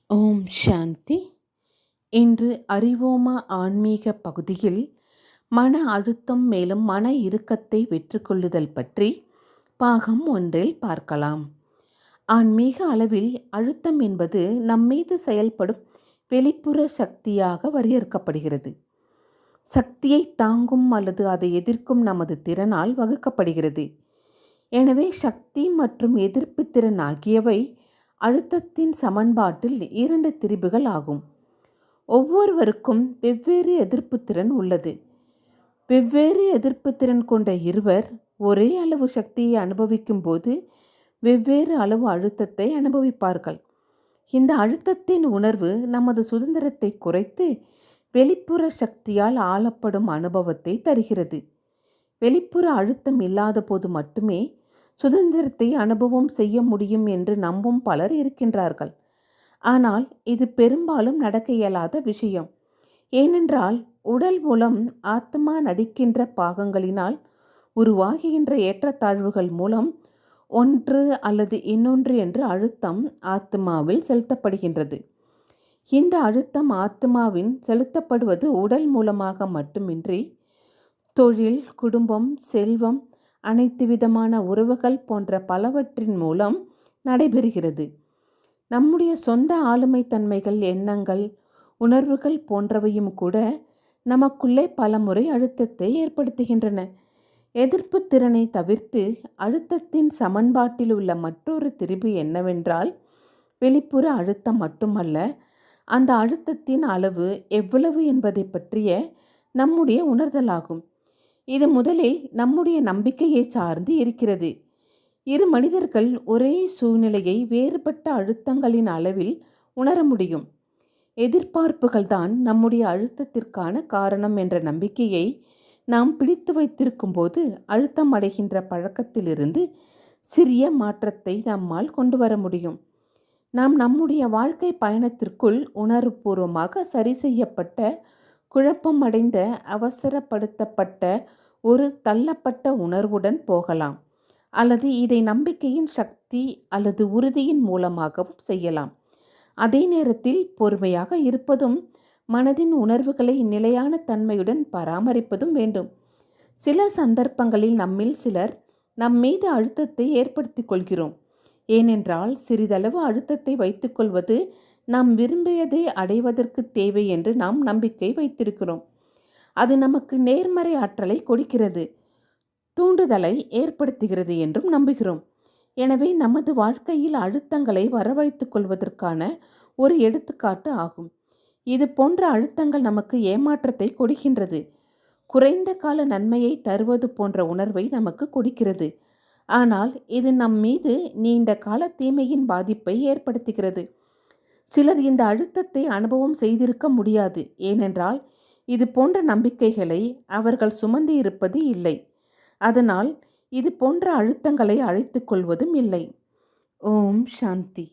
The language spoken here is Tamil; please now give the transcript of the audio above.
ஓம் சாந்தி. இன்று அறிவோமா ஆன்மீக பகுதியில் மன அழுத்தம் மேலும் மன இறுக்கத்தை வெற்றி கொள்ளுதல் பற்றி பாகம் ஒன்றில் பார்க்கலாம். ஆன்மீக அளவில் அழுத்தம் என்பது நம்மீது செயல்படும் வெளிப்புற சக்தியாக வரையறுக்கப்படுகிறது. சக்தியை தாங்கும் அல்லது அதை எதிர்க்கும் நமது திறனால் வகுக்கப்படுகிறது. எனவே சக்தி மற்றும் எதிர்ப்பு திறன் ஆகியவை அழுத்தத்தின் சமன்பாட்டில் இரண்டு திரிபுகள் ஆகும். ஒவ்வொருவருக்கும் வெவ்வேறு எதிர்ப்பு திறன் உள்ளது. வெவ்வேறு எதிர்ப்பு திறன் கொண்ட இருவர் ஒரே அளவு சக்தியை அனுபவிக்கும் போது வெவ்வேறு அளவு அழுத்தத்தை அனுபவிப்பார்கள். இந்த அழுத்தத்தின் உணர்வு நமது சுதந்திரத்தை குறைத்து வெளிப்புற சக்தியால் ஆளப்படும் அனுபவத்தை தருகிறது. வெளிப்புற அழுத்தம் இல்லாத போது மட்டுமே சுதந்திரத்தை அனுபவம் செய்ய முடியும் என்று நம்பும் பலர் இருக்கின்றார்கள். ஆனால் இது பெரும்பாலும் நடக்க இயலாத விஷயம். ஏனென்றால் உடல் மூலம் ஆத்மா நடிக்கின்ற பாகங்களினால் உருவாகின்ற ஏற்றத்தாழ்வுகள் மூலம் ஒன்று அல்லது இன்னொன்று என்று அழுத்தம் ஆத்மாவில் செலுத்தப்படுகின்றது. இந்த அழுத்தம் ஆத்மாவின் செலுத்தப்படுவது உடல் மூலமாக மட்டுமின்றி தொழில், குடும்பம், செல்வம், அனைத்து விதமான உறவுகள் போன்ற பலவற்றின் மூலம் நடைபெறுகிறது. நம்முடைய சொந்த ஆளுமை தன்மைகள், எண்ணங்கள், உணர்வுகள் போன்றவையும் கூட நமக்குள்ளே பலமுறை அழுத்தத்தை ஏற்படுத்துகின்றன. எதிர்ப்பு திறனை தவிர்த்து அழுத்தத்தின் சமன்பாட்டில் உள்ள மற்றொரு திரிபு என்னவென்றால் வெளிப்புற அழுத்தம் மட்டுமல்ல, அந்த அழுத்தத்தின் அளவு எவ்வளவு என்பதை பற்றிய நம்முடைய உணர்தலாகும். இது முதலில் நம்முடைய நம்பிக்கையை சார்ந்து இருக்கிறது. இரு மனிதர்கள் ஒரே சூழ்நிலையை வேறுபட்ட அழுத்தங்களின் அளவில் உணர முடியும். எதிர்பார்ப்புகள் தான் நம்முடைய அழுத்தத்திற்கான காரணம் என்ற நம்பிக்கையை நாம் பிடித்து வைத்திருக்கும் போது அழுத்தம் அடைகின்ற பழக்கத்திலிருந்து சிறிய மாற்றத்தை நம்மால் கொண்டு வர முடியும். நாம் நம்முடைய வாழ்க்கை பயணத்திற்குள் உணர்வுபூர்வமாக சரி செய்யப்பட்ட, குழப்பம் அடைந்த, அவசரப்படுத்தப்பட்ட ஒரு தள்ளப்பட்ட உணர்வுடன் போகலாம், அல்லது இதை நம்பிக்கையின் சக்தி அல்லது உறுதியின் மூலமாகவும் செய்யலாம். அதே நேரத்தில் பொறுமையாக இருப்பதும் மனதின் உணர்வுகளை நிலையான தன்மையுடன் பராமரிப்பதும் வேண்டும். சில சந்தர்ப்பங்களில் நம்மில் சிலர் நம்மீது அழுத்தத்தை ஏற்படுத்திக் கொள்கிறோம். ஏனென்றால் சிறிதளவு அழுத்தத்தை வைத்துக்கொள்வது நாம் விரும்பியதை அடைவதற்கு தேவை என்று நாம் நம்பிக்கை வைத்திருக்கிறோம். அது நமக்கு நேர்மறை ஆற்றலை கொடுக்கிறது, தூண்டுதலை ஏற்படுத்துகிறது என்றும் நம்புகிறோம். எனவே நமது வாழ்க்கையில் அழுத்தங்களை வரவழைத்துக் கொள்வதற்கான ஒரு எடுத்துக்காட்டு ஆகும். இது போன்ற அழுத்தங்கள் நமக்கு ஏமாற்றத்தை கொடுக்கின்றது, குறைந்த கால நன்மையை தருவது போன்ற உணர்வை நமக்கு கொடுக்கிறது. ஆனால் இது நம் மீது நீண்ட கால தீமையின் பாதிப்பை ஏற்படுத்துகிறது. சிலர் இந்த அழுத்தத்தை அனுபவம் செய்திருக்க முடியாது. ஏனென்றால் இது போன்ற நம்பிக்கைகளை அவர்கள் சுமந்து இருப்பது இல்லை. அதனால் இது போன்ற அழுத்தங்களை அழைத்து கொள்வதும் இல்லை. ஓம் சாந்தி.